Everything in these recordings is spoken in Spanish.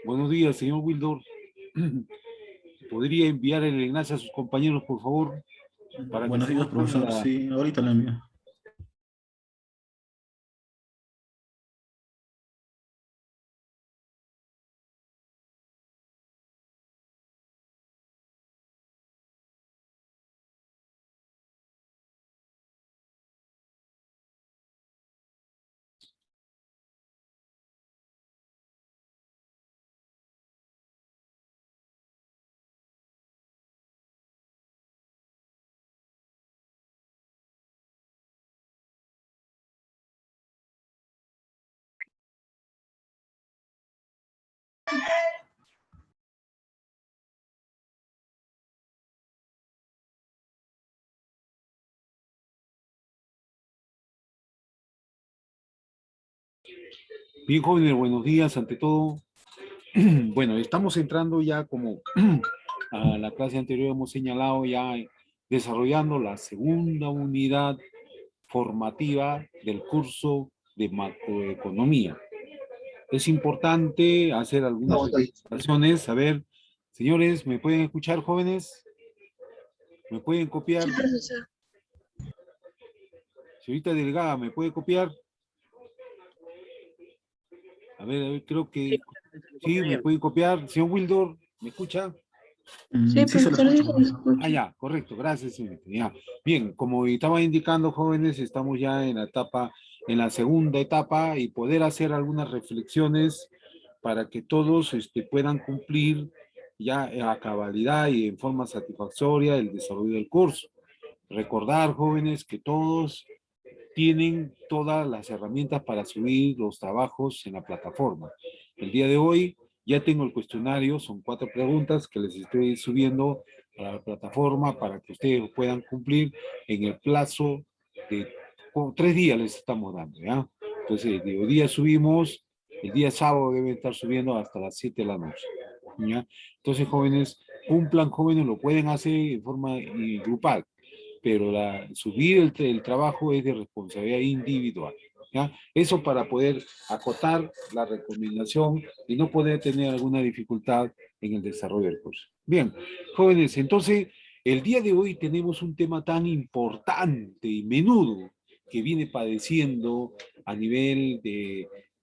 Buenos días, señor Wildor. ¿Podría enviar el enlace a sus compañeros, por favor, para que Buenos días, todos puedan profesor. Sí, ahorita lo envío. Bien, jóvenes, buenos días, ante todo. Bueno, estamos entrando ya como a la clase anterior hemos señalado ya desarrollando la segunda unidad formativa del curso de macroeconomía. Es importante hacer algunas recomendaciones. A ver, señores, ¿me pueden escuchar, jóvenes? ¿Me pueden copiar? Sí, profesor. Señorita Delgada, ¿me puede copiar? A ver, creo que sí, me puede copiar. Señor Wildor, ¿me escucha? Sí, Sí, se lo profesor, escucho, dijo que profesor. Ah, escucha. ya, correcto, gracias, señorita. Ya. Bien, como estaba indicando, jóvenes, estamos ya en la etapa, en la segunda etapa y poder hacer algunas reflexiones para que todos puedan cumplir ya a cabalidad y en forma satisfactoria el desarrollo del curso. Recordar, jóvenes, que todos tienen todas las herramientas para subir los trabajos en la plataforma. El día de hoy ya tengo el cuestionario, son 4 preguntas que les estoy subiendo a la plataforma para que ustedes puedan cumplir en el plazo de 3 días les estamos dando, ¿ya? Entonces, hoy día subimos, el día sábado deben estar subiendo hasta las 7 de la noche, ¿ya? Entonces, jóvenes, cumplan, jóvenes, lo pueden hacer en forma grupal, pero subir el trabajo es de responsabilidad individual, ¿ya? Eso para poder acotar la recomendación y no poder tener alguna dificultad en el desarrollo del curso. Bien, jóvenes, entonces el día de hoy tenemos un tema tan importante y menudo que viene padeciendo a nivel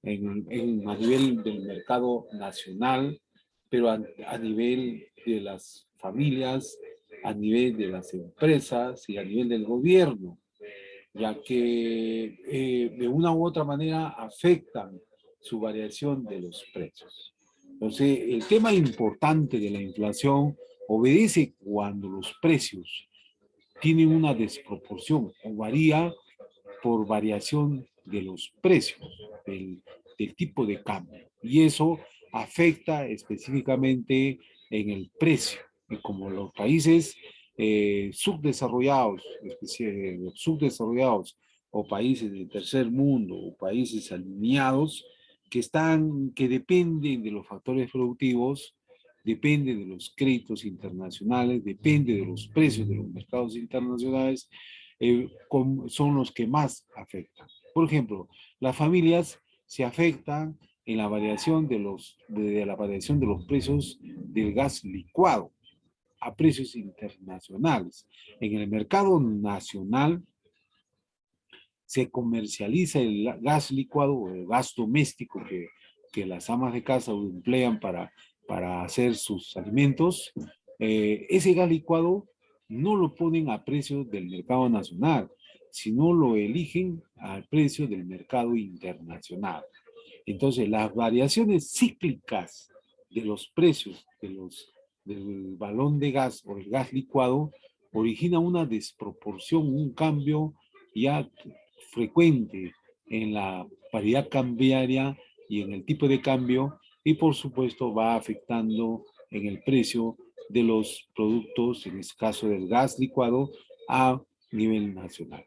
a nivel del mercado nacional, pero a nivel de las familias, a nivel de las empresas y a nivel del gobierno, ya que de una u otra manera afectan su variación de los precios. Entonces, el tema importante de la inflación obedece cuando los precios tienen una desproporción o varía por variación de los precios, del tipo de cambio. Y eso afecta específicamente en el precio. Y como los países subdesarrollados o países del tercer mundo o países alineados que dependen de los factores productivos, depende de los créditos internacionales, depende de los precios de los mercados internacionales, son los que más afectan. Por ejemplo, las familias se afectan en la variación de la variación de los precios del gas licuado a precios internacionales. En el mercado nacional se comercializa el gas licuado o el gas doméstico que las amas de casa emplean para hacer sus alimentos. Ese gas licuado no lo ponen a precio del mercado nacional, sino lo eligen al precio del mercado internacional. Entonces, las variaciones cíclicas de los precios del balón de gas o el gas licuado origina una desproporción, un cambio ya frecuente en la paridad cambiaria y en el tipo de cambio, y por supuesto va afectando en el precio de los productos, en este caso del gas licuado, a nivel nacional.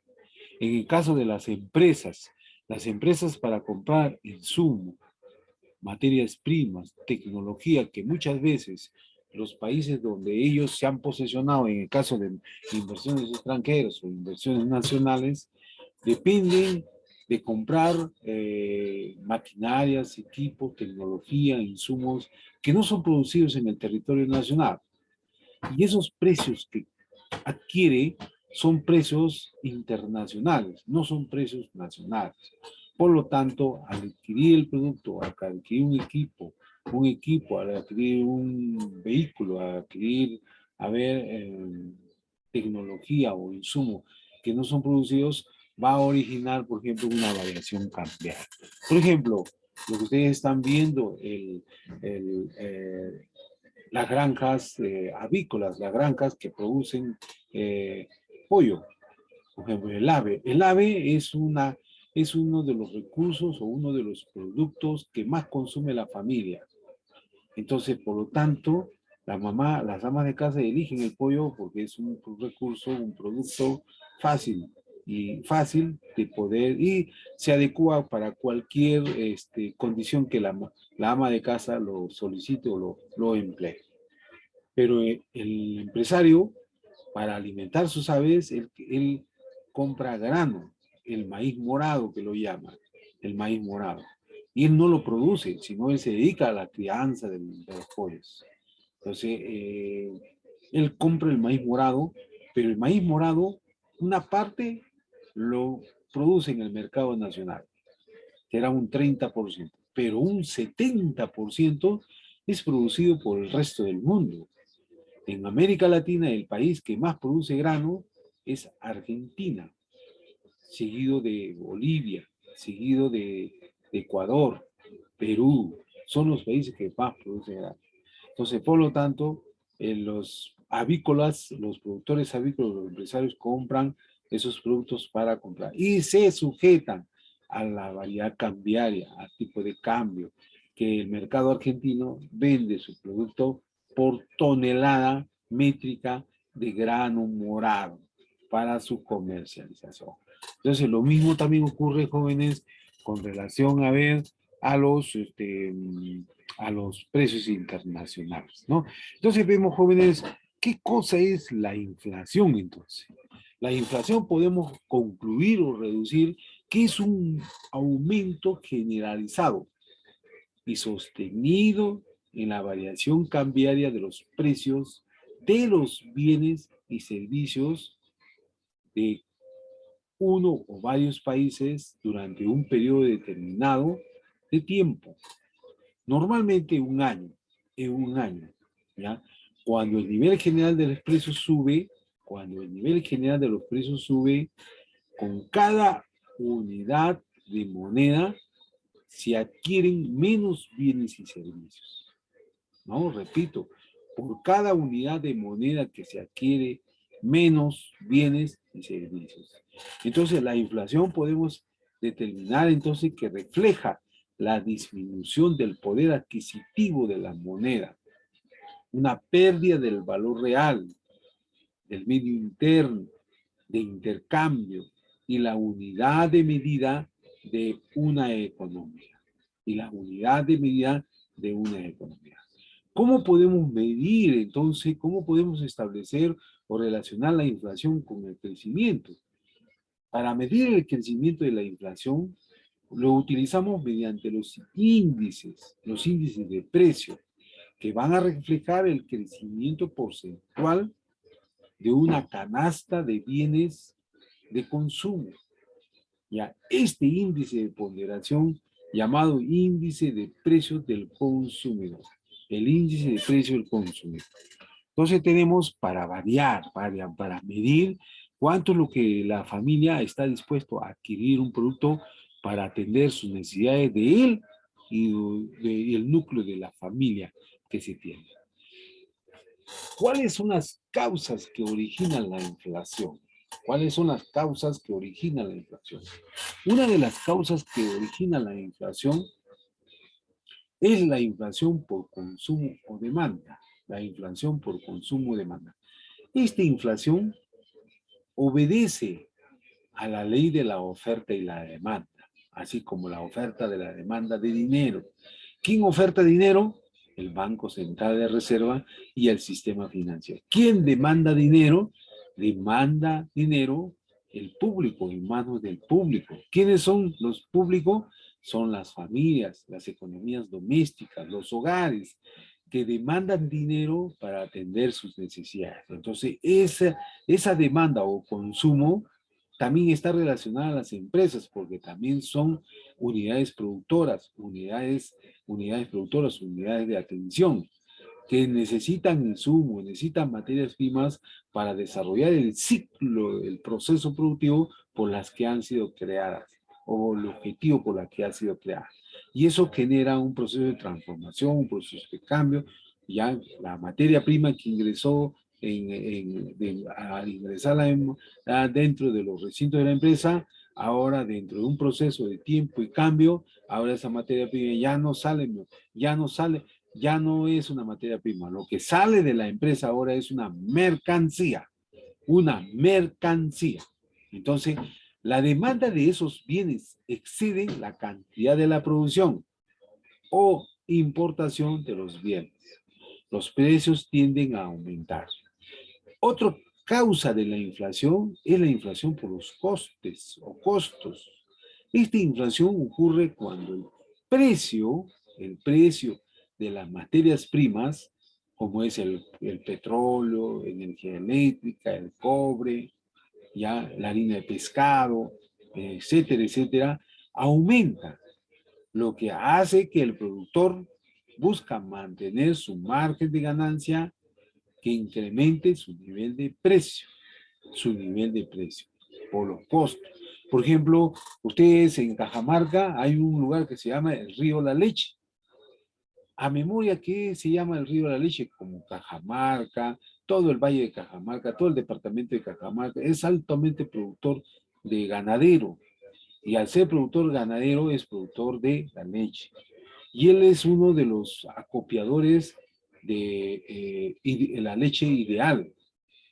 En el caso de las empresas para comprar insumos, materias primas, tecnología que muchas veces los países donde ellos se han posesionado, en el caso de inversiones extranjeras o inversiones nacionales, dependen de comprar maquinarias, equipos, tecnología, insumos que no son producidos en el territorio nacional. Y esos precios que adquiere son precios internacionales, no son precios nacionales. Por lo tanto, al adquirir el producto, al adquirir un equipo, al adquirir un vehículo, al adquirir, a ver, tecnología o insumos que no son producidos, va a originar, por ejemplo, una variación cambiaria. Por ejemplo, lo que ustedes están viendo, las granjas avícolas, las granjas que producen pollo, por ejemplo, el ave. El ave es uno de los recursos o uno de los productos que más consume la familia. Entonces, por lo tanto, las amas de casa eligen el pollo porque es un recurso, un producto fácil de poder y se adecua para cualquier condición que la ama de casa lo solicite o lo emplee. Pero el empresario, para alimentar sus aves, él compra grano, el maíz morado que lo llama, el maíz morado. Y él no lo produce, sino él se dedica a la crianza de los pollos. Entonces, él compra el maíz morado, pero el maíz morado, una parte lo produce en el mercado nacional, que era un 30%, pero un 70% es producido por el resto del mundo. En América Latina, el país que más produce grano es Argentina, seguido de Bolivia, seguido de Ecuador, Perú. Son los países que más producen grano. Entonces, por lo tanto, los avícolas, los productores avícolas, los empresarios compran esos productos para comprar y se sujetan a la variedad cambiaria, al tipo de cambio, que el mercado argentino vende su producto por tonelada métrica de grano morado para su comercialización. Entonces, lo mismo también ocurre, jóvenes, con relación a ver a los precios internacionales, ¿no? Entonces vemos, jóvenes, ¿qué cosa es la inflación entonces? La inflación podemos concluir o reducir que es un aumento generalizado y sostenido en la variación cambiaria de los precios de los bienes y servicios de uno o varios países durante un periodo determinado de tiempo. Normalmente en un año, ¿ya? Cuando el nivel general de los precios sube, cuando el nivel general de los precios sube, con cada unidad de moneda se adquieren menos bienes y servicios. No, repito, por cada unidad de moneda que se adquiere, menos bienes y servicios. Entonces, la inflación podemos determinar entonces que refleja la disminución del poder adquisitivo de la moneda, una pérdida del valor real, del medio interno, de intercambio y la unidad de medida de una economía. Y la unidad de medida de una economía. ¿Cómo podemos medir entonces, cómo podemos establecer o relacionar la inflación con el crecimiento? Para medir el crecimiento de la inflación, lo utilizamos mediante los índices de precio, que van a reflejar el crecimiento porcentual de una canasta de bienes de consumo. Ya, este índice de ponderación, llamado índice de precios del consumidor, el índice de precios del consumidor. Entonces tenemos para variar, para medir cuánto es lo que la familia está dispuesto a adquirir un producto para atender sus necesidades de él y el núcleo de la familia que se tiene. ¿Cuáles son las causas que originan la inflación? ¿Cuáles son las causas que originan la inflación? Una de las causas que origina la inflación es la inflación por consumo o demanda. La inflación por consumo o demanda. Esta inflación obedece a la ley de la oferta y la demanda, así como la oferta de la demanda de dinero. ¿Quién oferta dinero? el Banco Central de Reserva y el sistema financiero. ¿Quién demanda dinero? Demanda dinero el público, en manos del público. ¿Quiénes son los públicos? Son las familias, las economías domésticas, los hogares, que demandan dinero para atender sus necesidades. Entonces, esa demanda o consumo también está relacionada a las empresas, porque también son unidades productoras, unidades productoras, unidades de atención, que necesitan insumos, necesitan materias primas para desarrollar el ciclo, el proceso productivo por las que han sido creadas, o el objetivo por la que ha sido creada. Y eso genera un proceso de transformación, un proceso de cambio. Ya la materia prima que ingresó al ingresar dentro de los recintos de la empresa, ahora dentro de un proceso de tiempo y cambio, ahora esa materia prima ya no es una materia prima. Lo que sale de la empresa ahora es una mercancía. Una mercancía. Entonces, la demanda de esos bienes excede la cantidad de la producción o importación de los bienes. Los precios tienden a aumentar. Otra causa de la inflación es la inflación por los costes o costos. Esta inflación ocurre cuando el precio de las materias primas, como es el petróleo, energía eléctrica, el cobre, ya la harina de pescado, etcétera, etcétera, aumenta, lo que hace que el productor busca mantener su margen de ganancia que incremente su nivel de precio, por los costos. Por ejemplo, ustedes en Cajamarca hay un lugar que se llama el Río La Leche. A memoria que se llama el Río La Leche, como Cajamarca, todo el valle de Cajamarca, todo el departamento de Cajamarca, es altamente productor de ganadero. Y al ser productor ganadero es productor de la leche. Y él es uno de los acopiadores de la leche ideal,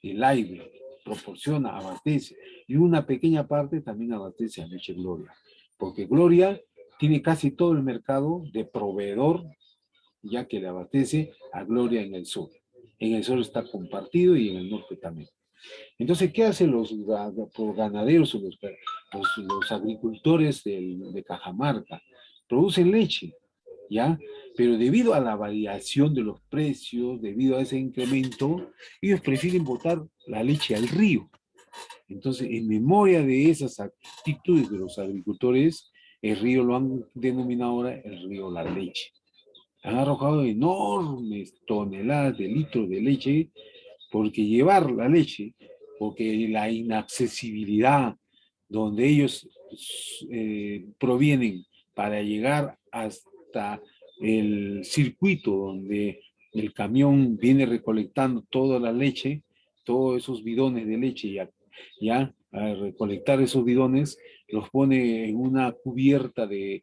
el aire, proporciona, abastece. Y una pequeña parte también abastece a leche Gloria. Porque Gloria tiene casi todo el mercado de proveedor, ya que le abastece a Gloria en el sur. En el sur está compartido y en el norte también. Entonces, ¿qué hacen los ganaderos o los agricultores de Cajamarca? Producen leche, ¿ya? Pero debido a la variación de los precios, debido a ese incremento, ellos prefieren botar la leche al río. Entonces, en memoria de esas actitudes de los agricultores, el río lo han denominado ahora el río La Leche. Han arrojado enormes toneladas de litros de leche porque llevar la leche, porque la inaccesibilidad donde ellos provienen para llegar hasta el circuito donde el camión viene recolectando toda la leche, todos esos bidones de leche, ya a recolectar esos bidones, los pone en una cubierta de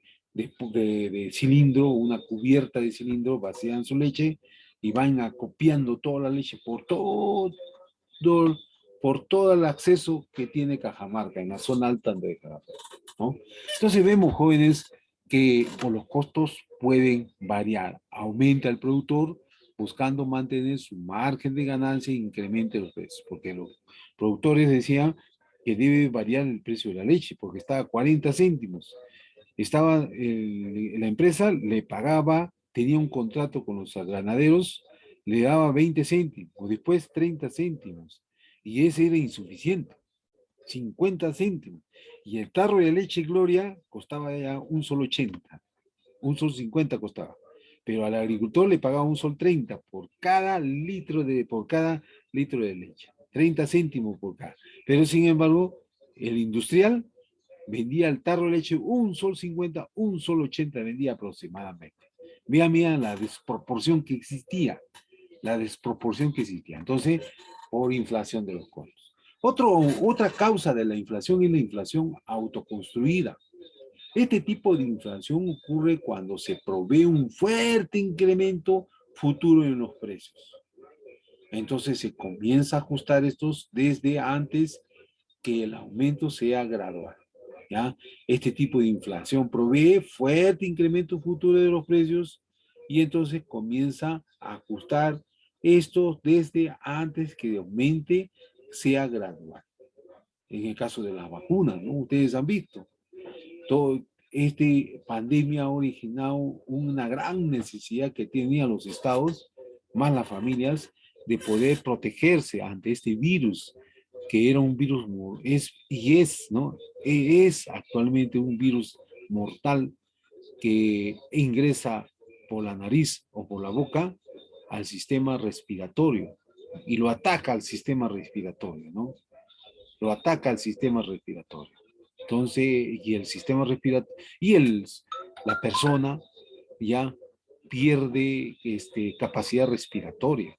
cilindro, una cubierta de cilindro, vacían su leche y van acopiando toda la leche por todo el acceso que tiene Cajamarca, en la zona alta de Cajamarca, ¿no? Entonces vemos, jóvenes, que por los costos pueden variar. Aumenta el productor buscando mantener su margen de ganancia e incremente los precios, porque los productores decían que debe variar el precio de la leche, porque estaba a 40 céntimos. La empresa le pagaba, tenía un contrato con los ganaderos, le daba 20 céntimos, después 30 céntimos, y ese era insuficiente, 50 céntimos. Y el tarro de leche Gloria costaba ya un sol 80, un sol 50 costaba. Pero al agricultor le pagaba un sol 30 por cada litro de leche. 30 céntimos por cada. Pero sin embargo, el industrial vendía el tarro de leche un sol 50, un sol 80 vendía aproximadamente. Mira la desproporción que existía. La desproporción que existía. Entonces, por inflación de los costos. Otra causa de la inflación es la inflación autoconstruida. Este tipo de inflación ocurre cuando se provee un fuerte incremento futuro en los precios. Entonces se comienza a ajustar estos desde antes que el aumento sea gradual. ¿Ya? Este tipo de inflación provee fuerte incremento futuro de los precios y entonces comienza a ajustar esto desde antes que aumente, sea gradual. En el caso de las vacunas, ¿no? Ustedes han visto, todo este pandemia ha originado una gran necesidad que tenían los estados, más las familias, de poder protegerse ante este virus, que era un virus, ¿no? Es actualmente un virus mortal que ingresa por la nariz o por la boca al sistema respiratorio y lo ataca al sistema respiratorio, ¿no? Lo ataca al sistema respiratorio. Entonces, y el sistema respiratorio, la persona ya pierde capacidad respiratoria.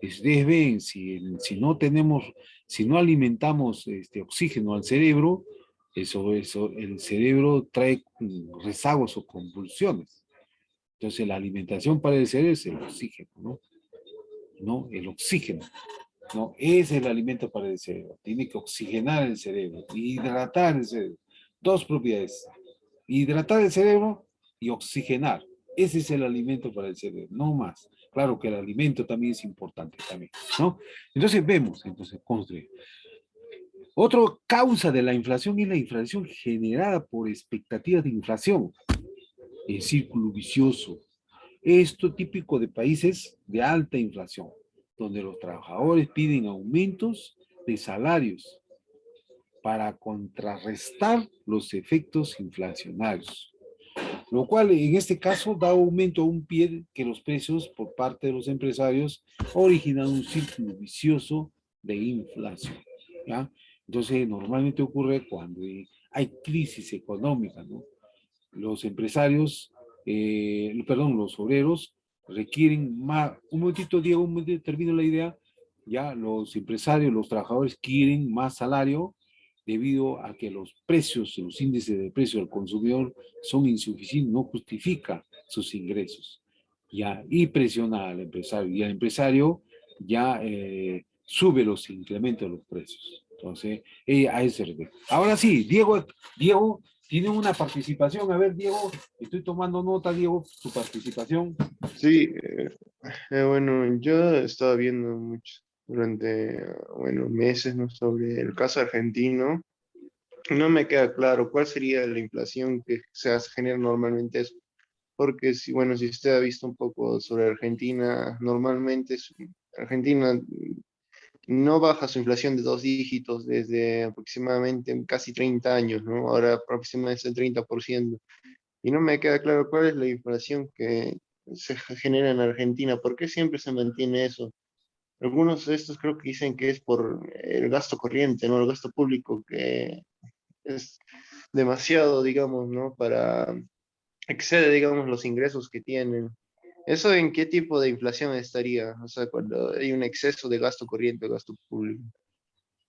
Ustedes ven, si no tenemos, si no alimentamos oxígeno al cerebro, el cerebro trae rezagos o convulsiones. Entonces, la alimentación para el cerebro es el oxígeno, ¿no? ¿No? El oxígeno. No, es el alimento para el cerebro. Tiene que oxigenar el cerebro, hidratar el cerebro. Dos propiedades. Hidratar el cerebro y oxigenar. Ese es el alimento para el cerebro, no más. Claro que el alimento también es importante también, ¿no? Entonces vemos, construir. Otra causa de la inflación es la inflación generada por expectativas de inflación. El círculo vicioso. Esto típico de países de alta inflación, donde los trabajadores piden aumentos de salarios para contrarrestar los efectos inflacionarios, lo cual en este caso da aumento a un pie que los precios por parte de los empresarios originan un círculo vicioso de inflación, ¿ya? Entonces normalmente ocurre cuando hay crisis económica, ¿no? Los empresarios, los obreros requieren más, un momentito Diego, un momentito, termino la idea, ya los empresarios, los trabajadores quieren más salario debido a que los precios, los índices de precio del consumidor son insuficientes, no justifica sus ingresos, ya, y presiona al empresario, y el empresario ya sube los incrementos de los precios. Entonces, a ese respecto. Ahora sí, Diego, tiene una participación. A ver, Diego, estoy tomando nota, Diego, tu participación. Sí, bueno, yo he estado viendo mucho durante, bueno, meses, ¿no? Sobre el caso argentino. No me queda claro cuál sería la inflación que genera normalmente eso. Porque si, bueno, si usted ha visto un poco sobre Argentina, normalmente Argentina no baja su inflación de 2 dígitos desde aproximadamente casi 30 años, ¿no? Ahora aproximadamente el 30%. Y no me queda claro cuál es la inflación que se genera en Argentina. ¿Por qué siempre se mantiene eso? Algunos de estos creo que dicen que es por el gasto corriente, ¿no? El gasto público, que es demasiado, digamos, ¿no? Excede, digamos, los ingresos que tienen. ¿Eso en qué tipo de inflación estaría? O sea, cuando hay un exceso de gasto corriente o gasto público.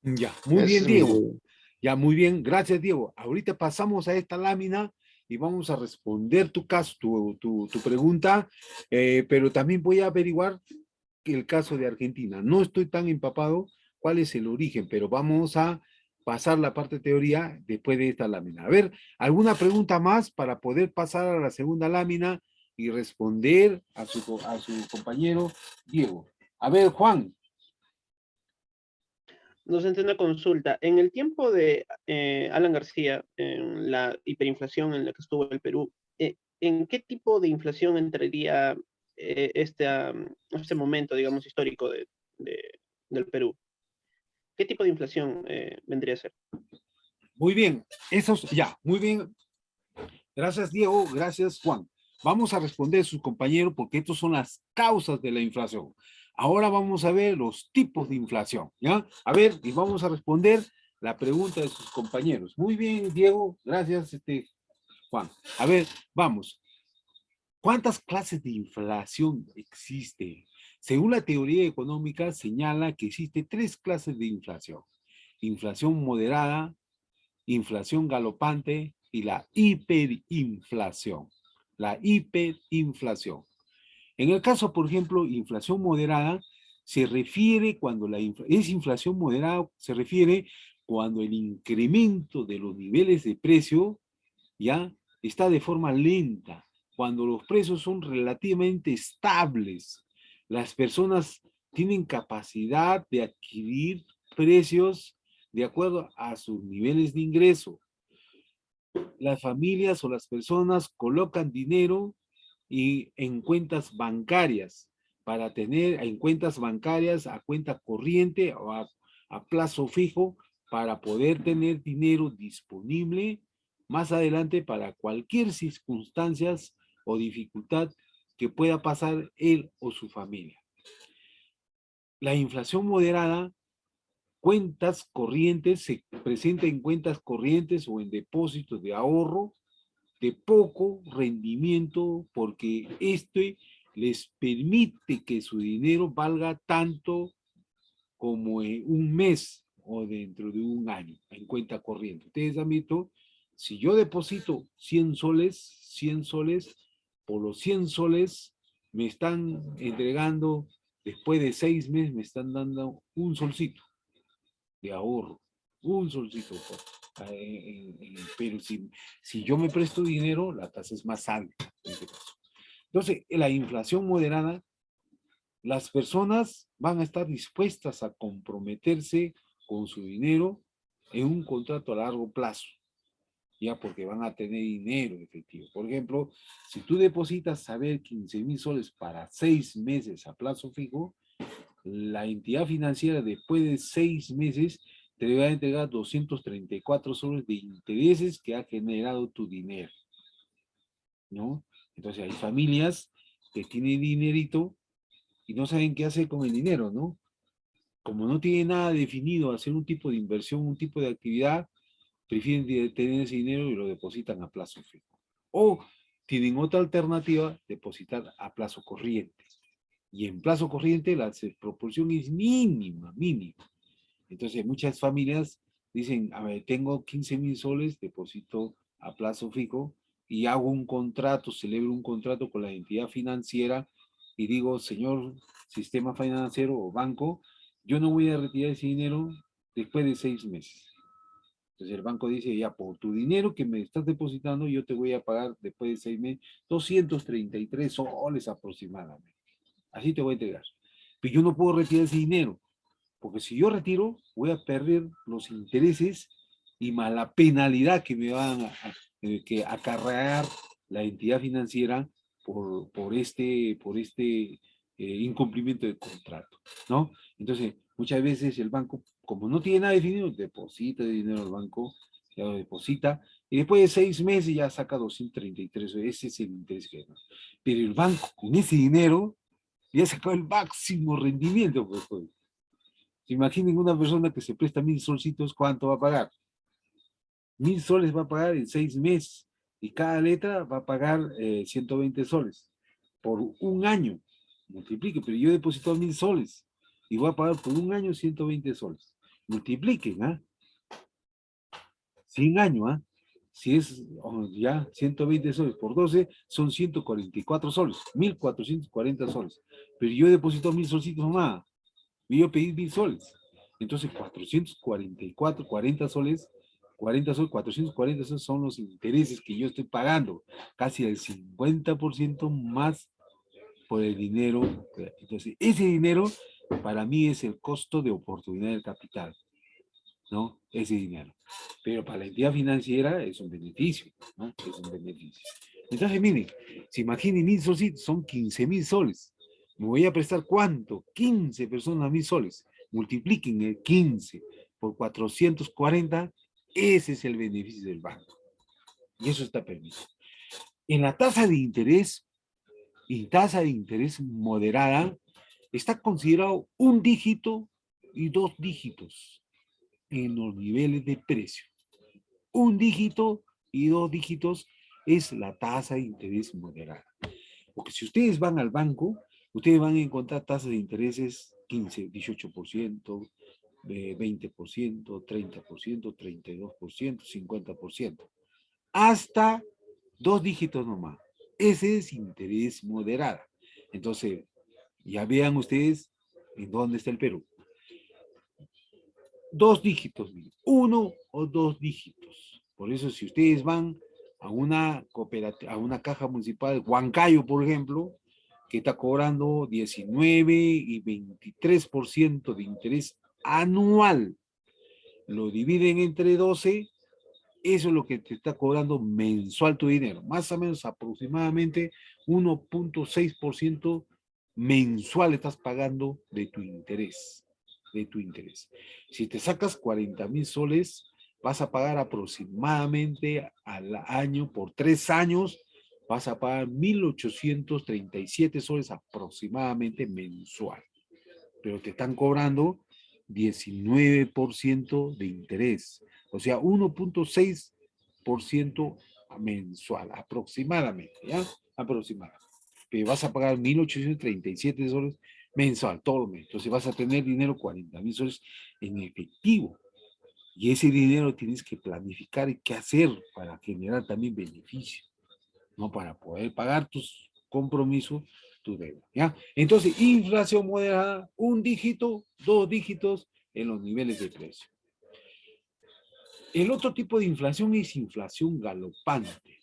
Ya, muy Esa bien, es mi Diego. duda. Ya, muy bien. Gracias, Diego. Ahorita pasamos a esta lámina y vamos a responder tu caso, tu pregunta, pero también voy a averiguar el caso de Argentina. No estoy tan empapado cuál es el origen, pero vamos a pasar la parte de teoría después de esta lámina. A ver, ¿alguna pregunta más para poder pasar a la segunda lámina y responder a su compañero Diego? A ver, Juan. Nos entra una consulta. En el tiempo de Alan García, en la hiperinflación en la que estuvo el Perú, ¿en qué tipo de inflación entraría este momento, digamos, histórico del Perú? ¿Qué tipo de inflación vendría a ser? Muy bien, ya, muy bien. Gracias, Diego. Gracias, Juan. Vamos a responder a sus compañeros porque estas son las causas de la inflación. Ahora vamos a ver los tipos de inflación, ¿ya? A ver, y vamos a responder la pregunta de sus compañeros. Muy bien, Diego. Gracias, Juan. A ver, vamos. ¿Cuántas clases de inflación existe? Según la teoría económica, señala que existe 3 clases de inflación. Inflación moderada, inflación galopante y la hiperinflación. La hiperinflación. En el caso, por ejemplo, inflación moderada, se refiere cuando es inflación moderada, se refiere cuando el incremento de los niveles de precio ya está de forma lenta, cuando los precios son relativamente estables, las personas tienen capacidad de adquirir precios de acuerdo a sus niveles de ingreso. Las familias o las personas colocan dinero en cuentas bancarias para tener en cuentas bancarias a cuenta corriente o a plazo fijo para poder tener dinero disponible más adelante para cualquier circunstancia o dificultad que pueda pasar él o su familia. La inflación moderada, cuentas corrientes, se presenta en cuentas corrientes o en depósitos de ahorro de poco rendimiento porque este les permite que su dinero valga tanto como en un mes o dentro de un año en cuenta corriente. Ustedes han visto, si yo deposito 100 soles, por los 100 soles me están entregando, después de 6 meses me están dando un solcito de ahorro, un solcito. Pero si yo me presto dinero, la tasa es más alta en este caso. Entonces, la inflación moderada, las personas van a estar dispuestas a comprometerse con su dinero en un contrato a largo plazo, ya porque van a tener dinero efectivo. Por ejemplo, si tú depositas, saber, 15,000 soles para 6 meses a plazo fijo, la entidad financiera después de 6 meses te va a entregar 234 soles de intereses que ha generado tu dinero, ¿no? Entonces hay familias que tienen dinerito y no saben qué hacer con el dinero, ¿no? Como no tienen nada definido, hacer un tipo de inversión, un tipo de actividad, prefieren tener ese dinero y lo depositan a plazo fijo. O tienen otra alternativa, depositar a plazo corriente. Y en plazo corriente la proporción es mínima, mínima. Entonces muchas familias dicen, a ver, tengo 15,000 soles, deposito a plazo fijo y hago un contrato, celebro un contrato con la entidad financiera y digo, señor sistema financiero o banco, yo no voy a retirar ese dinero después de 6 meses. Entonces el banco dice, ya por tu dinero que me estás depositando, yo te voy a pagar después de 6 meses 233 soles aproximadamente. Así te voy a entregar. Pero yo no puedo retirar ese dinero. Porque si yo retiro, voy a perder los intereses y más la penalidad que me van que acarrear la entidad financiera por este incumplimiento del contrato, ¿no? Entonces, muchas veces el banco, como no tiene nada definido, deposita el dinero al banco, ya lo deposita, y después de 6 meses ya saca 233, ese es el interés que da. Pero el banco, con ese dinero, ya sacó el máximo rendimiento, pues. Imaginen una persona que se presta 1,000 solcitos, ¿cuánto va a pagar? 1,000 soles va a pagar en 6 meses y cada letra va a pagar 120 soles por un año. Multiplique, pero yo he depositado 1,000 soles y voy a pagar por un año 120 soles. Multipliquen, ¿ah? 100 años, ¿ah? Si es ya 120 soles por 12, son 144 soles, 1,440 soles. Pero yo he depositado 1,000 solcitos nomás. Y yo pedí 1,000 soles. Entonces, 444, 40 soles, 40 soles, 440 soles son los intereses que yo estoy pagando. Casi el 50% más por el dinero. Entonces, ese dinero para mí es el costo de oportunidad del capital, ¿no? Ese dinero. Pero para la entidad financiera es un beneficio, ¿no? Es un beneficio. Entonces, miren, se imaginen 1,000 solcitos, son 15,000 soles. ¿Me voy a prestar cuánto? 15 personas a 1,000 soles. Multipliquen el 15 por 440, ese es el beneficio del banco. Y eso está permitido. En la tasa de interés, y tasa de interés moderada, está considerado un dígito y 2 dígitos en los niveles de precio. Un dígito y 2 dígitos es la tasa de interés moderada. Porque si ustedes van al banco, ustedes van a encontrar tasas de intereses 15, 18%, 20%, 30%, 32%, 50%. Hasta 2 dígitos nomás. Ese es interés moderado. Entonces, ya vean ustedes en dónde está el Perú. 2 dígitos, 1 o 2 dígitos. Por eso si ustedes van a una cooperativa, a una caja municipal, Huancayo, por ejemplo, que está cobrando 19 y 23% de interés anual. Lo dividen entre 12, eso es lo que te está cobrando mensual tu dinero. Más o menos aproximadamente 1.6% mensual estás pagando de tu interés. De tu interés. Si te sacas 40,000 soles, vas a pagar aproximadamente al año, por 3 años, vas a pagar 1.837 soles aproximadamente mensual. Pero te están cobrando 19% de interés. O sea, 1.6% mensual, aproximadamente, ¿ya? Aproximadamente. Pero vas a pagar 1.837 soles mensual, todo el mes. Entonces vas a tener dinero, 40,000 soles en efectivo. Y ese dinero tienes que planificar y qué hacer para generar también beneficio, ¿no? Para poder pagar tus compromisos, tu deuda, ¿ya? Entonces, inflación moderada, 1 dígito, 2 dígitos en los niveles de precio. El otro tipo de inflación es inflación galopante,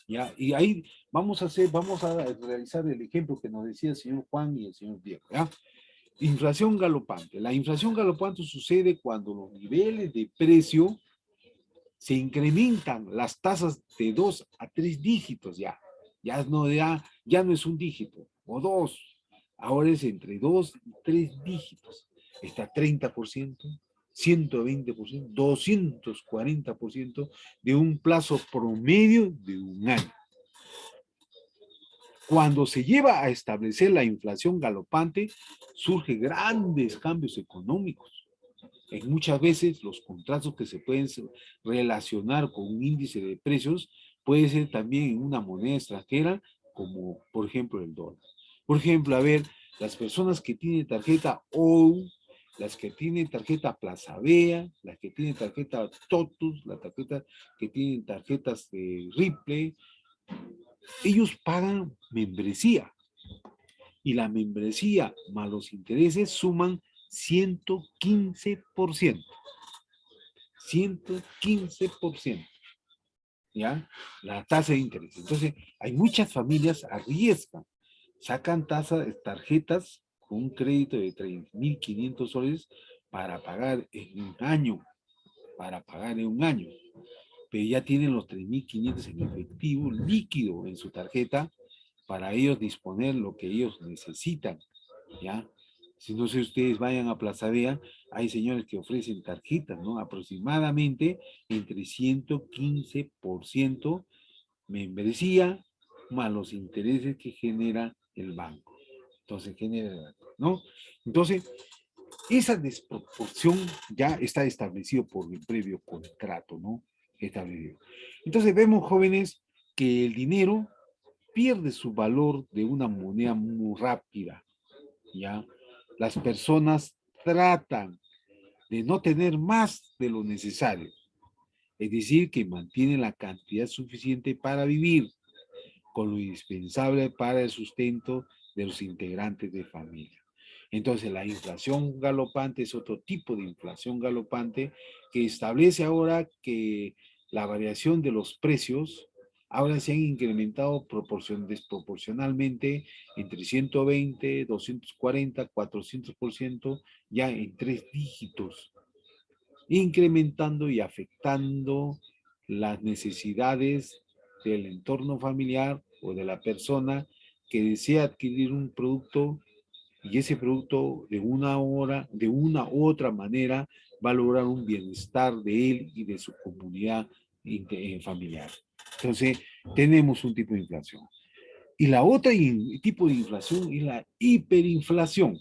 ¿ya? Y ahí vamos a realizar el ejemplo que nos decía el señor Juan y el señor Diego, ¿ya? Inflación galopante. La inflación galopante sucede cuando los niveles de precio se incrementan las tasas de 2 a 3 dígitos ya. Ya no es 1 dígito o 2. Ahora es entre 2 y 3 dígitos. Está 30%, 120%, 240% de un plazo promedio de 1 año. Cuando se lleva a establecer la inflación galopante, surgen grandes cambios económicos. Muchas veces los contratos que se pueden relacionar con un índice de precios puede ser también en una moneda extranjera, como por ejemplo el dólar. Por ejemplo, a ver, las personas que tienen tarjeta OU, las que tienen tarjeta Plaza Vea, las que tienen tarjeta Totus, las tarjetas que tienen tarjetas de Ripley, ellos pagan membresía. Y la membresía más los intereses suman 115%. 115%. ¿Ya? La tasa de interés. Entonces, hay muchas familias arriesgan, sacan tarjetas con un crédito de 3.500 soles para pagar en 1 año. Pero ya tienen los 3.500 en efectivo líquido en su tarjeta para ellos disponer lo que ellos necesitan, ¿ya? Si no sé, ustedes vayan a Plaza Vea, hay señores que ofrecen tarjetas, ¿no? Aproximadamente entre 115% membresía más los intereses que genera el banco. Entonces, ¿no? Entonces, esa desproporción ya está establecido por el previo contrato, ¿no? Establecido. Entonces, vemos, jóvenes, que el dinero pierde su valor de una moneda muy rápida, ¿ya? Las personas tratan de no tener más de lo necesario, es decir, que mantienen la cantidad suficiente para vivir, con lo indispensable para el sustento de los integrantes de familia. Entonces, la inflación galopante es otro tipo de inflación galopante que establece ahora que la variación de los precios ahora se han incrementado desproporcionalmente entre 120, 240, 400%, ya en 3 dígitos, incrementando y afectando las necesidades del entorno familiar o de la persona que desea adquirir un producto, y ese producto de una u otra manera va a lograr un bienestar de él y de su comunidad familiar. Entonces, tenemos un tipo de inflación. Y la otra tipo de inflación es la hiperinflación.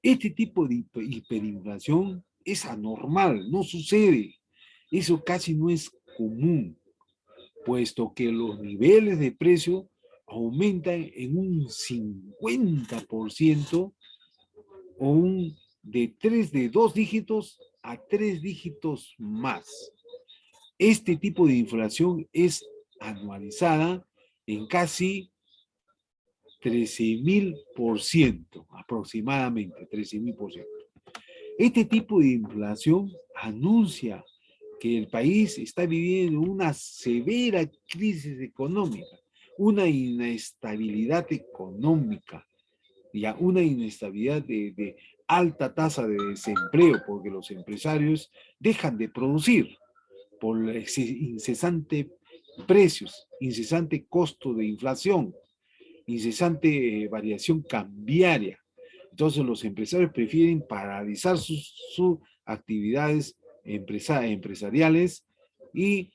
Este tipo de hiperinflación es anormal, no sucede. Eso casi no es común, puesto que los niveles de precio aumentan en un 50% o de 2 dígitos a 3 dígitos más. Este tipo de inflación es anualizada en casi 13,000%, aproximadamente 13,000%. Este tipo de inflación anuncia que el país está viviendo una severa crisis económica, una inestabilidad económica, ya una inestabilidad de alta tasa de desempleo, porque los empresarios dejan de producir por incesante precios, incesante costo de inflación, incesante variación cambiaria. Entonces los empresarios prefieren paralizar sus actividades empresariales y,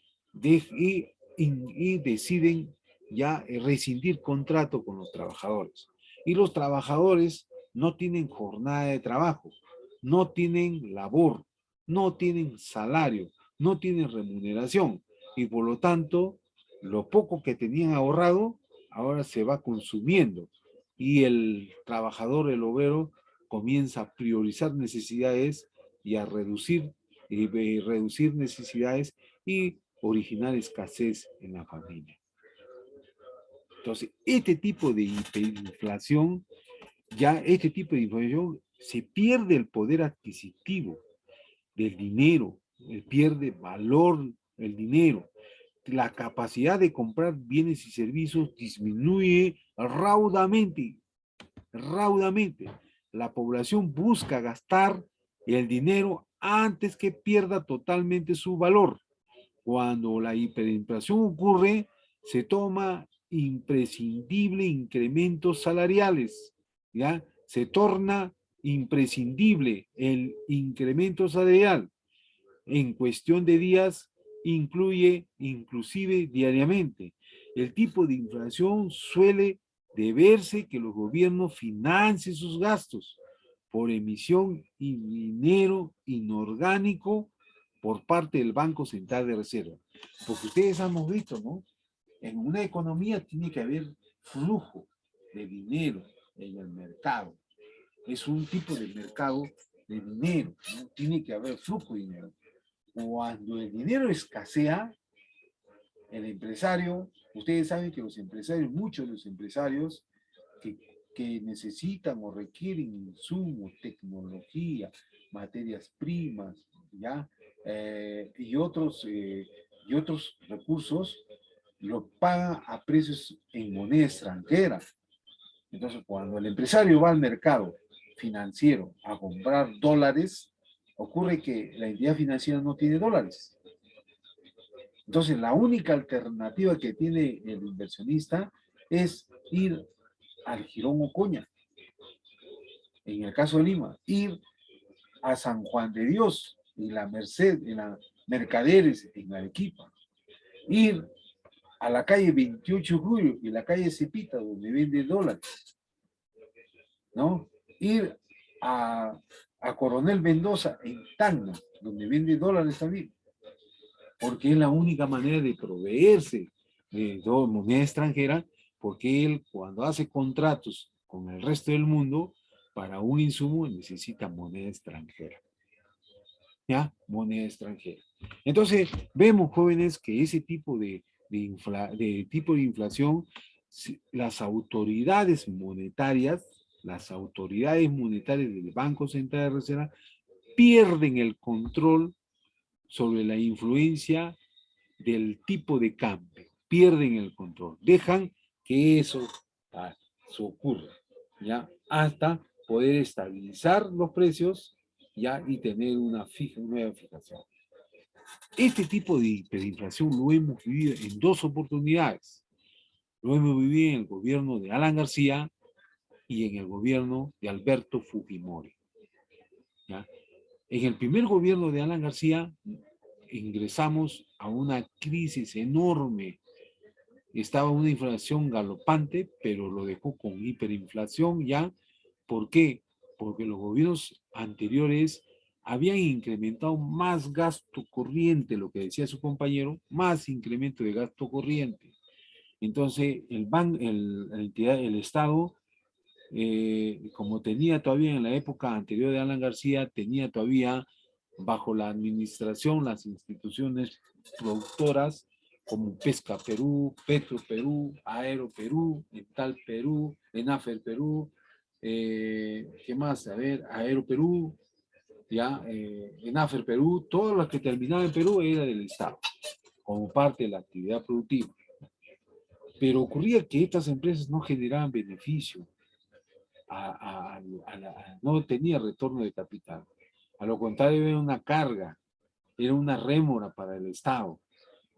y deciden ya rescindir contrato con los trabajadores. Y los trabajadores no tienen jornada de trabajo, no tienen labor, no tienen salario, no tienen remuneración. Y por lo tanto, lo poco que tenían ahorrado, ahora se va consumiendo. Y el trabajador, el obrero, comienza a priorizar necesidades y a reducir necesidades y originar escasez en la familia. Entonces, este tipo de hiperinflación, se pierde el poder adquisitivo del dinero, pierde valor el dinero. La capacidad de comprar bienes y servicios disminuye raudamente. La población busca gastar el dinero antes que pierda totalmente su valor. Cuando la hiperinflación ocurre, se toma imprescindible incrementos salariales, ¿ya? Se torna imprescindible el incremento salarial. En cuestión de días, incluye inclusive diariamente. El tipo de inflación suele deberse que los gobiernos financien sus gastos por emisión de dinero inorgánico por parte del Banco Central de Reserva. Porque ustedes hemos visto, ¿no? En una economía tiene que haber flujo de dinero en el mercado. Es un tipo de mercado de dinero, ¿no? Tiene que haber flujo de dinero. Cuando el dinero escasea, el empresario, ustedes saben que los empresarios, muchos de los empresarios que necesitan o requieren insumos, tecnología, materias primas, ¿ya? Y otros recursos, lo pagan a precios en moneda extranjera. Entonces, cuando el empresario va al mercado financiero a comprar dólares, ocurre que la entidad financiera no tiene dólares. Entonces, la única alternativa que tiene el inversionista es ir al Jirón Ocoña, en el caso de Lima, ir a San Juan de Dios, en la Merced, en la Mercaderes, en Arequipa, ir a la calle 28 de Julio y la calle Cepita, donde vende dólares, ¿no? Ir a Coronel Mendoza, en Tacna, donde vende dólares también, porque es la única manera de proveerse de moneda extranjera, porque él cuando hace contratos con el resto del mundo, para un insumo necesita moneda extranjera. ¿Ya? Moneda extranjera. Entonces, vemos, jóvenes, que ese tipo de inflación, las autoridades monetarias del Banco Central de Reserva pierden el control sobre la influencia del tipo de cambio, pierden el control, dejan que eso ocurra, ¿ya? Hasta poder estabilizar los precios, ¿ya? Y tener una nueva fijación. Este tipo de hiperinflación lo hemos vivido en dos oportunidades. Lo hemos vivido en el gobierno de Alan García y en el gobierno de Alberto Fujimori, ¿ya? En el primer gobierno de Alan García ingresamos a una crisis enorme. Estaba una inflación galopante, pero lo dejó con hiperinflación ya. ¿Por qué? Porque los gobiernos anteriores habían incrementado más gasto corriente, lo que decía su compañero, más incremento de gasto corriente. Entonces, el Estado, como tenía todavía en la época anterior de Alan García, tenía todavía bajo la administración las instituciones productoras como Pesca Perú, Petro Perú, Aero Perú, Ental Perú, Enafer Perú, ¿qué más? A ver, Aero Perú, ya, en AFER Perú, todo lo que terminaba en Perú era del Estado, como parte de la actividad productiva. Pero ocurría que estas empresas no generaban beneficio, no tenía retorno de capital. A lo contrario, era una carga, era una rémora para el Estado,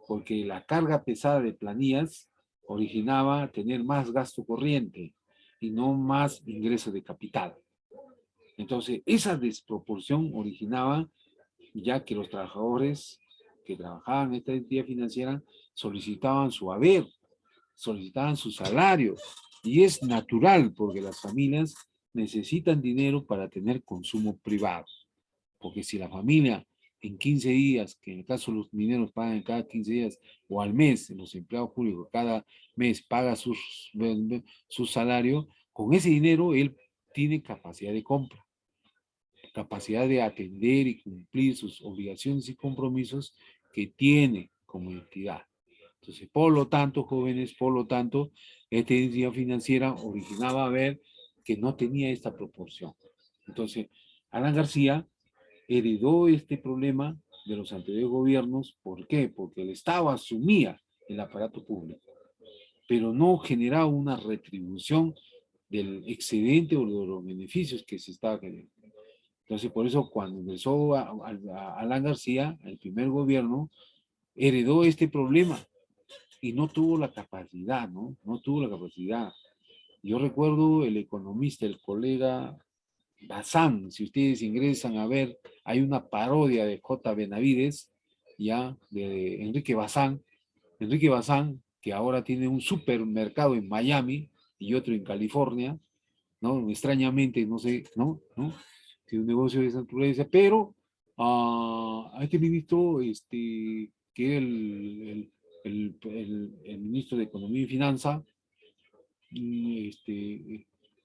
porque la carga pesada de planillas originaba tener más gasto corriente y no más ingreso de capital. Entonces, esa desproporción originaba ya que los trabajadores que trabajaban en esta entidad financiera solicitaban su haber, solicitaban su salario, y es natural porque las familias necesitan dinero para tener consumo privado, porque si la familia en 15 días, que en el caso de los mineros pagan cada 15 días, o al mes, en los empleados públicos cada mes paga su salario, con ese dinero él tiene capacidad de compra, capacidad de atender y cumplir sus obligaciones y compromisos que tiene como entidad. Entonces, por lo tanto, jóvenes, por lo tanto, esta entidad financiera originaba ver que no tenía esta proporción. Entonces, Alan García heredó este problema de los anteriores gobiernos. ¿Por qué? Porque el Estado asumía el aparato público, pero no generaba una retribución del excedente o de los beneficios que se estaba generando. Entonces, por eso cuando ingresó a Alan García, el primer gobierno, heredó este problema y no tuvo la capacidad, ¿no? No tuvo la capacidad. Yo recuerdo el economista, el colega Bazán, si ustedes ingresan a ver, hay una parodia de J. Benavides, ya, de Enrique Bazán, que ahora tiene un supermercado en Miami y otro en California, ¿no? Extrañamente, no sé, ¿no? Tiene un negocio de esa naturaleza, pero a este ministro, que era el ministro de Economía y Finanza,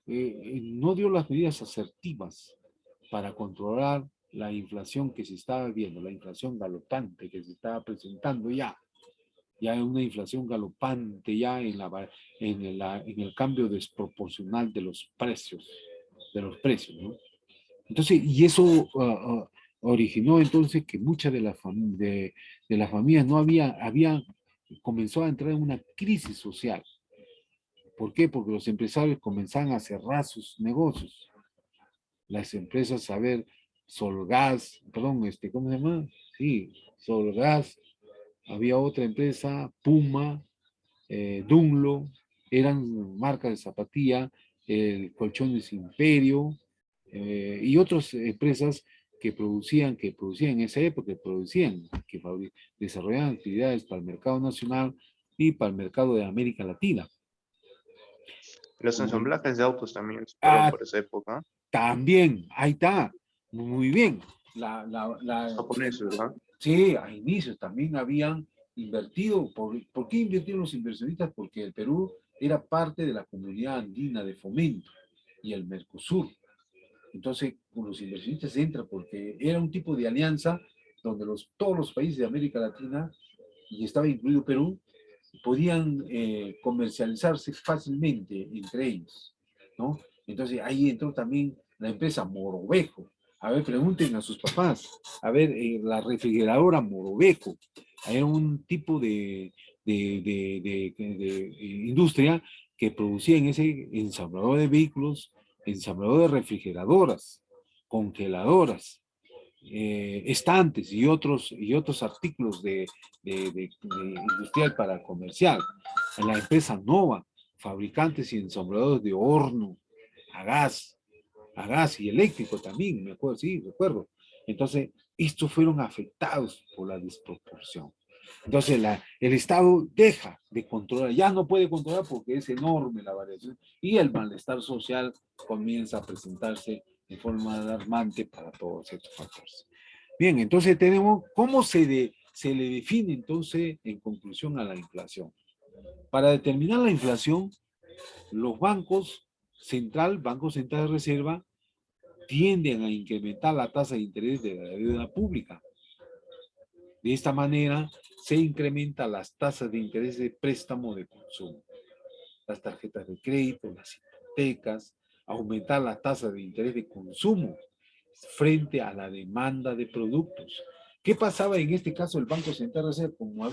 no dio las medidas asertivas para controlar la inflación que se estaba viendo, la inflación galopante que se estaba presentando ya una inflación galopante ya en el cambio desproporcional de los precios, ¿no? Entonces, y eso originó entonces que muchas de las familias no comenzó a entrar en una crisis social. ¿Por qué? Porque los empresarios comenzaban a cerrar sus negocios. Las empresas, a ver, Solgas, perdón, ¿cómo se llama? Sí, Solgas, había otra empresa, Puma, Dunlo, eran marcas de zapatilla, el Colchones Imperio, y otras empresas que producían en esa época, que desarrollaban actividades para el mercado nacional y para el mercado de América Latina. Los ensamblajes de autos también fueron Ah, por esa época. también, ahí está, muy bien. Japoneses, ¿verdad? Sí, a inicios también habían invertido. ¿Por qué invirtieron los inversionistas? Porque el Perú era parte de la comunidad andina de fomento y el Mercosur. Entonces, los inversionistas entran porque era un tipo de alianza donde todos los países de América Latina, y estaba incluido Perú, podían comercializarse fácilmente entre ellos, ¿no? Entonces ahí entró también la empresa Morovejo. A ver, pregunten a sus papás. A ver, la refrigeradora Morovejo. Era un tipo de industria que producía en ese ensamblador de vehículos, ensamblador de refrigeradoras, congeladoras, estantes y otros artículos de industrial para comercial. En la empresa Nova, fabricantes y ensambladores de horno a gas y eléctrico también, me acuerdo, sí, recuerdo. Entonces, estos fueron afectados por la desproporción. Entonces, el Estado deja de controlar, ya no puede controlar porque es enorme la variación y el malestar social comienza a presentarse de forma alarmante para todos estos factores. Bien, entonces tenemos cómo se le define entonces en conclusión a la inflación. Para determinar la inflación, los Banco Central de Reserva, tienden a incrementar la tasa de interés de la deuda pública. De esta manera, se incrementan las tasas de interés de préstamo de consumo, las tarjetas de crédito, las hipotecas, aumentar la tasa de interés de consumo. frente a la demanda de productos. ¿Qué pasaba en este caso el Banco Central de Reserva? Como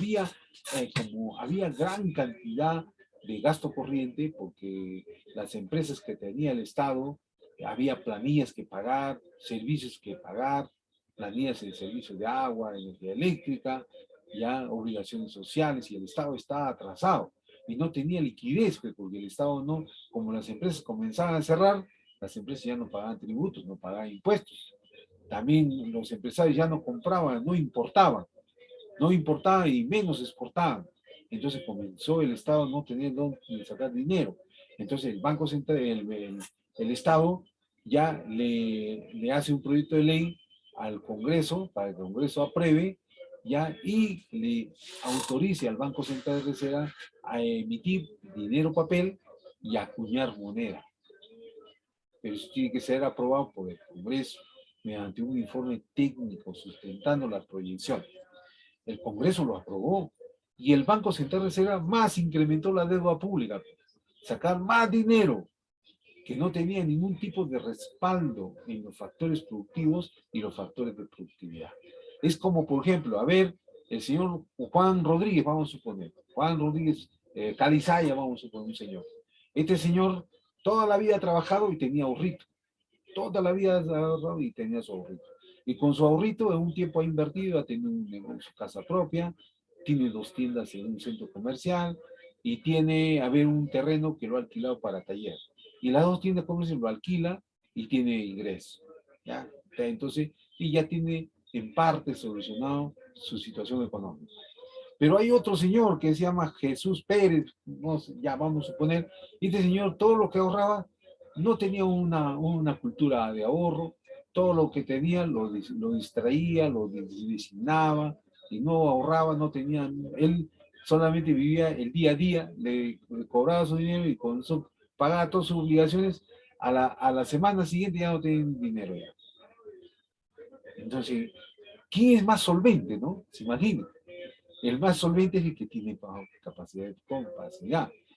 había gran cantidad de gasto corriente, porque las empresas que tenía el Estado, había planillas que pagar, servicios que pagar, planillas de servicios de agua, energía eléctrica, ya obligaciones sociales, y el Estado estaba atrasado y no tenía liquidez, porque el Estado no, como las empresas comenzaban a cerrar, las empresas ya no pagaban tributos, no pagaban impuestos. También los empresarios ya no compraban, no importaban y menos exportaban. Entonces comenzó el Estado a no tener dónde sacar dinero. Entonces el Banco Central, el Estado ya le hace un proyecto de ley al Congreso, para que el Congreso apruebe, ya, y le autorice al Banco Central de Reserva a emitir dinero papel y acuñar moneda. Pero eso tiene que ser aprobado por el Congreso mediante un informe técnico sustentando las proyecciones. El Congreso lo aprobó y el Banco Central de Reserva más incrementó la deuda pública, sacar más dinero que no tenía ningún tipo de respaldo en los factores productivos y los factores de productividad. Es como, por ejemplo, a ver, el señor Juan Rodríguez, vamos a suponer, Juan Rodríguez Calizaya, vamos a suponer un señor. Este señor toda la vida ha trabajado y tenía ahorrito. Toda la vida ha trabajado y tenía su ahorrito. Y con su ahorrito en un tiempo ha invertido, ha tenido su casa propia, tiene 2 tiendas en un centro comercial y tiene, a ver, un terreno que lo ha alquilado para taller. Y las 2 tiendas comerciales lo alquila y tiene ingreso. ¿Ya? Entonces, y ya tiene en parte solucionado su situación económica. Pero hay otro señor que se llama Jesús Pérez, ya vamos a suponer, y este señor todo lo que ahorraba no tenía una cultura de ahorro, todo lo que tenía lo distraía, lo designaba, y no ahorraba, no tenía, él solamente vivía el día a día, le cobraba su dinero y con eso pagaba todas sus obligaciones, a la semana siguiente ya no tenía dinero ya. Entonces, ¿quién es más solvente, no? Se imagina. El más solvente es el que tiene capacidad.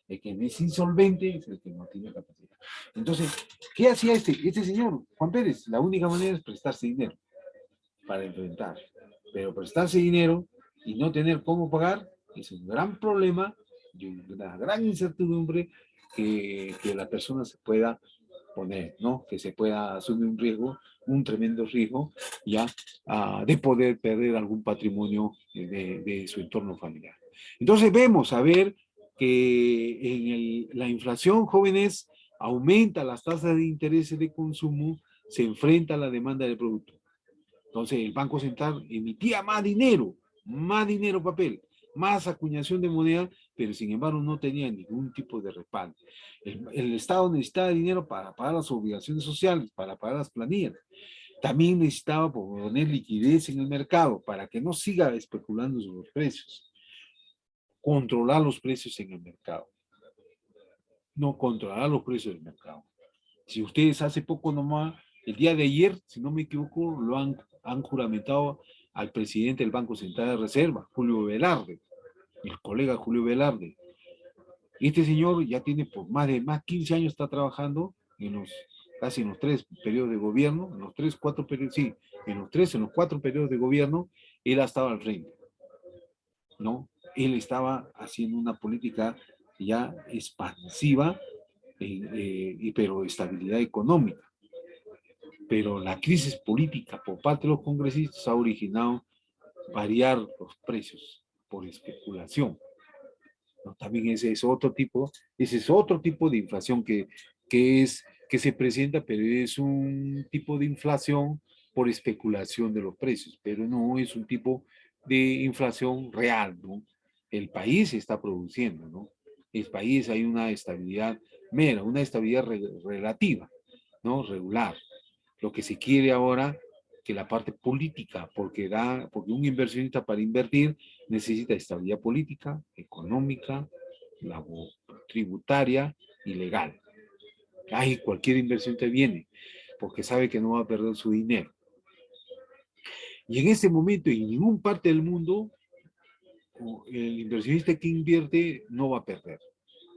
El que es insolvente es el que no tiene capacidad. Entonces, ¿qué hacía este señor, Juan Pérez? La única manera es prestarse dinero para enfrentar. Pero prestarse dinero y no tener cómo pagar es un gran problema y una gran incertidumbre que la persona se pueda poner, ¿no? Que se pueda asumir un riesgo, un tremendo riesgo, ya, de poder perder algún patrimonio de su entorno familiar. Entonces vemos, a ver, que en la inflación, jóvenes, aumenta las tasas de interés de consumo, se enfrenta a la demanda del producto. Entonces el Banco Central emitía más dinero papel, más acuñación de moneda, pero sin embargo no tenía ningún tipo de respaldo. El Estado necesitaba dinero para pagar las obligaciones sociales, para pagar las planillas. También necesitaba poner liquidez en el mercado para que no siga especulando sobre los precios. Controlar los precios en el mercado. No controlar los precios del mercado. Si ustedes hace poco nomás, el día de ayer, si no me equivoco, lo han juramentado al presidente del Banco Central de Reserva, Julio Velarde, el colega Julio Velarde. Este señor ya tiene por más de 15 años, está trabajando casi en los 3 periodos de gobierno, en los 4 periodos, sí, en los 4 periodos de gobierno, él ha estado al frente, ¿no? Él estaba haciendo una política ya expansiva, pero estabilidad económica. Pero la crisis política por parte de los congresistas ha originado variar los precios por especulación, ¿no? También ese es otro tipo de inflación que se presenta, pero es un tipo de inflación por especulación de los precios, pero no es un tipo de inflación real, ¿no? El país está produciendo, ¿no? El país hay una estabilidad mera, una estabilidad relativa, ¿no? Regular. Lo que se quiere ahora que la parte política, porque un inversionista para invertir necesita estabilidad política, económica, tributaria y legal. Ay, cualquier inversionista viene porque sabe que no va a perder su dinero. Y en este momento, en ninguna parte del mundo, el inversionista que invierte no va a perder,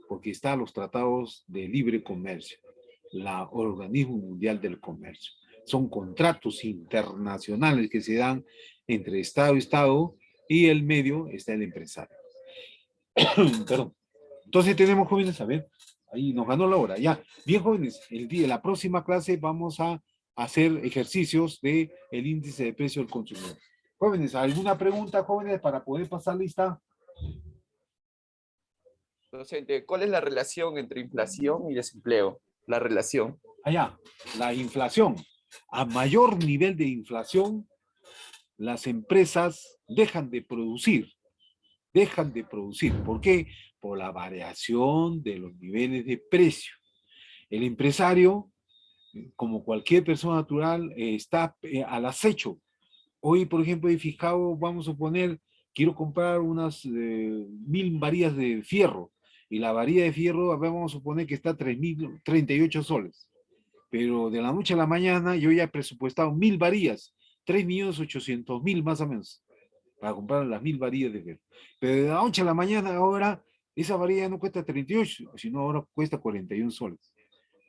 porque están los tratados de libre comercio, la Organismo Mundial del Comercio. Son contratos internacionales que se dan entre Estado y Estado y el medio está el empresario. Perdón. Entonces tenemos, jóvenes, a ver, ahí nos ganó la hora, ya. Bien, jóvenes, la próxima clase vamos a hacer ejercicios de el índice de precio del consumidor. Jóvenes, ¿alguna pregunta, jóvenes, para poder pasar lista? Docente, ¿cuál es la relación entre inflación y desempleo? La relación. Allá, la inflación. A mayor nivel de inflación, las empresas dejan de producir. Dejan de producir. ¿Por qué? Por la variación de los niveles de precio. El empresario, como cualquier persona natural, está al acecho. Hoy, por ejemplo, he fijado, vamos a suponer, quiero comprar unas 1000 varillas de fierro, y la varilla de fierro, a ver, vamos a suponer que está a 38 soles. Pero de la noche a la mañana yo ya he presupuestado 1000 varillas, 3.800.000 más o menos, para comprar las 1000 varillas de fierro. Pero de la noche a la mañana ahora, esa varilla no cuesta 38, sino ahora cuesta 41 soles.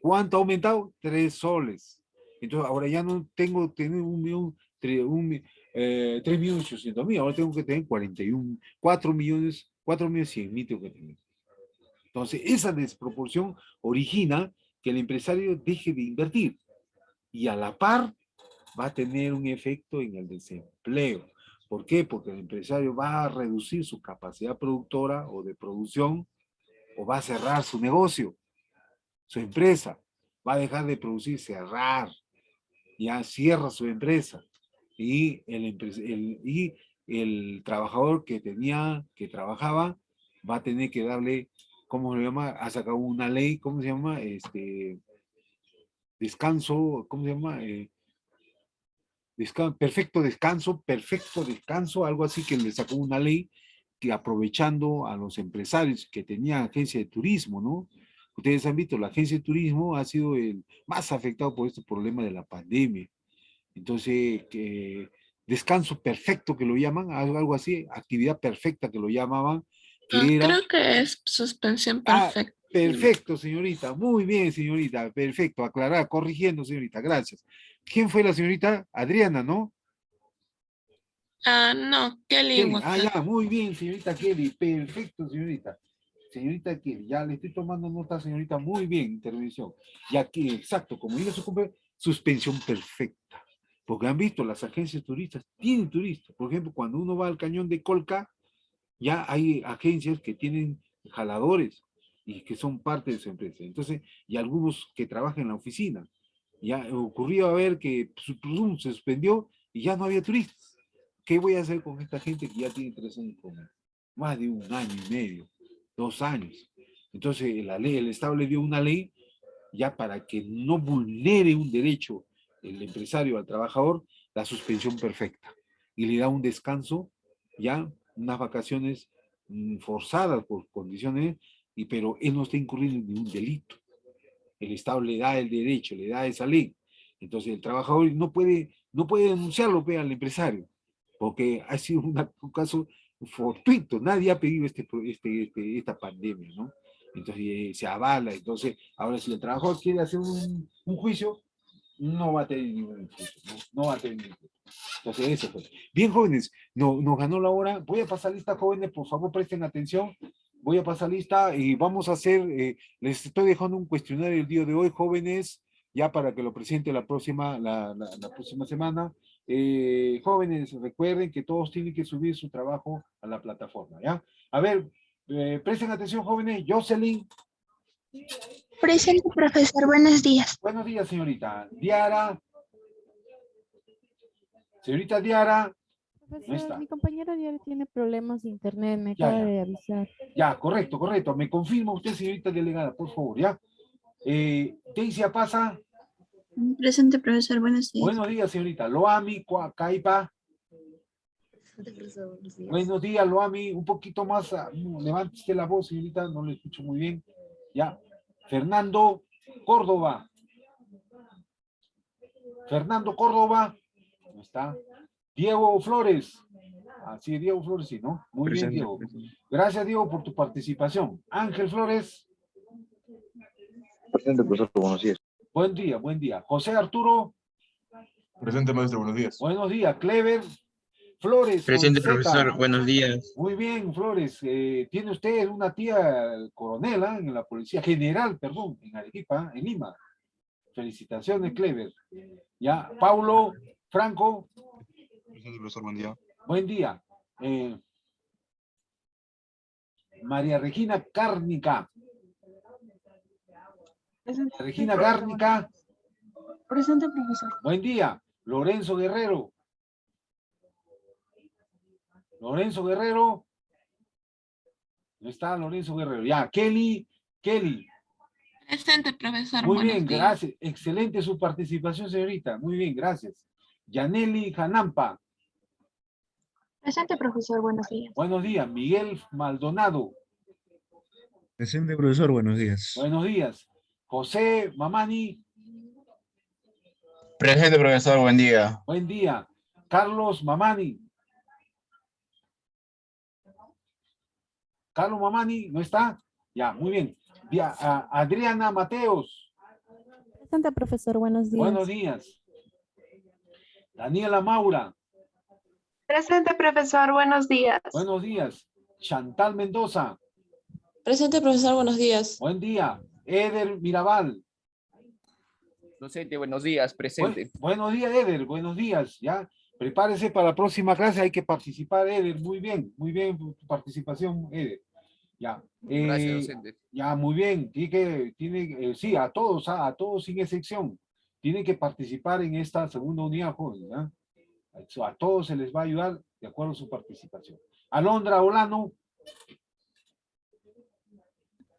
¿Cuánto ha aumentado? 3 soles. Entonces ahora ya no tengo que tener 3.800.000, ahora tengo que tener 4.100.000 tengo que tener. Entonces esa desproporción origina que el empresario deje de invertir y a la par va a tener un efecto en el desempleo. ¿Por qué? Porque el empresario va a reducir su capacidad productora o de producción o va a cerrar su negocio, su empresa, va a dejar de producir, cerrar, ya cierra su empresa y el trabajador que trabajaba va a tener que darle, ¿cómo se llama? Ha sacado una ley, ¿cómo se llama? Descanso, ¿cómo se llama? Perfecto descanso, algo así que le sacó una ley que aprovechando a los empresarios que tenían agencia de turismo, ¿no? Ustedes han visto, la agencia de turismo ha sido el más afectado por este problema de la pandemia. Entonces, descanso perfecto que lo llaman, algo así, actividad perfecta que lo llamaban, que era... Creo que es suspensión Ah, perfecta. perfecto, señorita. Muy bien, señorita. Perfecto. Aclarar, corrigiendo, señorita. Gracias. ¿Quién fue la señorita? Adriana, ¿no? No, Kelly Kelly. Ah, Huacal. ya. Muy bien, señorita Kelly. Perfecto, señorita. Señorita Kelly. Ya le estoy tomando nota, señorita. Muy bien, intervención. Y aquí, exacto, como dice su compañero, suspensión perfecta. Porque han visto, las agencias turistas tienen turistas. Por ejemplo, cuando uno va al cañón de Colca, ya hay agencias que tienen jaladores y que son parte de su empresa. Entonces, y algunos que trabajan en la oficina. Ya ocurrió a ver que su producto se suspendió y ya no había turistas. ¿Qué voy a hacer con esta gente que ya tiene 3 años conmigo? Más de 1 año y medio, 2 años. Entonces, la ley, el Estado le dio una ley ya para que no vulnere un derecho el empresario al trabajador, la suspensión perfecta. Y le da un descanso, ya, unas vacaciones forzadas por condiciones, pero él no está incurriendo en ningún delito. El Estado le da el derecho, le da esa ley. Entonces el trabajador no puede denunciarlo al empresario, porque ha sido un caso fortuito. Nadie ha pedido esta pandemia, ¿no? Entonces se avala. Entonces, ahora si el trabajador quiere hacer un juicio, no va a tener ningún juicio, no va a tener ningún juicio. Entonces, eso fue. Bien, jóvenes, nos ganó la hora. Voy a pasar lista, jóvenes, por favor, presten atención. Voy a pasar lista y vamos a hacer, les estoy dejando un cuestionario el día de hoy, jóvenes, ya para que lo presente la próxima semana. Jóvenes, recuerden que todos tienen que subir su trabajo a la plataforma, ¿ya? A ver, presten atención, jóvenes. Jocelyn. Presente, profesor. Buenos días. Buenos días, señorita. Diara. Señorita Diara. Profesor, está. mi compañera Diario tiene problemas de internet, me Ya, acaba ya. de avisar. Ya, correcto. Me confirma usted, señorita delegada, por favor, ¿ya? Daisy pasa. Presente, profesor. Buenos días. Buenos días, señorita. Loami, Caipa. Buenos días, Loami. Un poquito más, levante usted la voz, señorita, no le escucho muy bien. Ya. Fernando Córdoba. Fernando Córdoba. ¿Cómo está? Diego Flores. Sí, Diego Flores, sí, ¿no? Muy bien, Diego. Gracias, Diego, por tu participación. Ángel Flores. Presente, profesor, buenos días. Buen día, buen día. José Arturo. Presente, maestro, buenos días. Buenos días, Clever Flores. Presente, con Z. profesor. Buenos días. Muy bien, Flores. Tiene usted una tía coronela en la Policía General, perdón, en Arequipa, en Lima. Felicitaciones, Clever. Ya, Paulo Franco. Presente, profesor, buen día. Buen día. María Regina Cárnica. Regina Cárnica. Presente, profesor. Buen día. Lorenzo Guerrero. Lorenzo Guerrero. No está Lorenzo Guerrero. Ya, Kelly. Presente, profesor. Muy Buenos bien, días. gracias. Excelente su participación, señorita. Muy bien, gracias. Yaneli Janampa. Presente, profesor. Buenos días. Buenos días. Miguel Maldonado. Presente, profesor, buenos días. Buenos días. José Mamani. Presente, profesor. Buen día. Buen día. Carlos Mamani. Carlos Mamani, ¿no está? Ya, muy bien. Adriana Mateos. Presente, profesor. Buenos días. Buenos días. Daniela Maura. Presente, profesor. Buenos días. Buenos días. Chantal Mendoza. Presente, profesor. Buenos días. Buen día. Eder Mirabal. Docente, buenos días, presente. Buenos días, Eder. Buenos días. Ya. Prepárese para la próxima clase. Hay que participar, Eder. Muy bien tu participación, Eder. Ya. Gracias, docente. Ya, muy bien. Sí, a todos sin excepción. Tienen que participar en esta segunda unidad, joven. ¿Ya? A todos se les va a ayudar de acuerdo a su participación. Alondra Olano.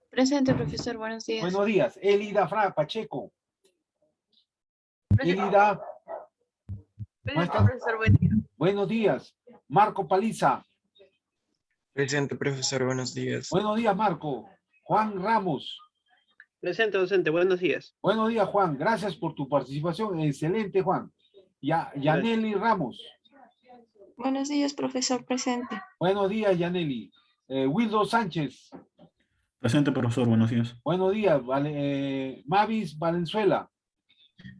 Presente, profesor. Buenos días. Buenos días. Elida Pacheco. Elida. Presente, profesor. Buen día. Buenos días. Marco Paliza. Presente, profesor. Buenos días. Buenos días, Marco. Juan Ramos. Presente, docente. Buenos días. Buenos días, Juan. Gracias por tu participación. Excelente, Juan. Yaneli Ramos. Buenos días, profesor. Presente. Buenos días, Yaneli. Wildo Sánchez. Presente, profesor, buenos días. Buenos días, Mavis Valenzuela.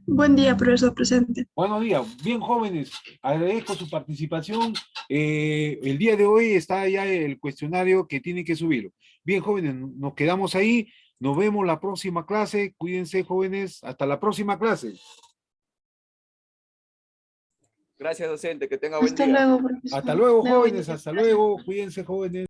Buen día, profesor. Presente. Buenos días, bien jóvenes, agradezco su participación. El día de hoy está ya el cuestionario que tienen que subirlo. Bien jóvenes, nos quedamos ahí, nos vemos la próxima clase, cuídense jóvenes, hasta la próxima clase. Gracias, docente, que tenga buen Hasta día. luego, profesor. Hasta luego Luego, jóvenes, hasta luego, cuídense jóvenes.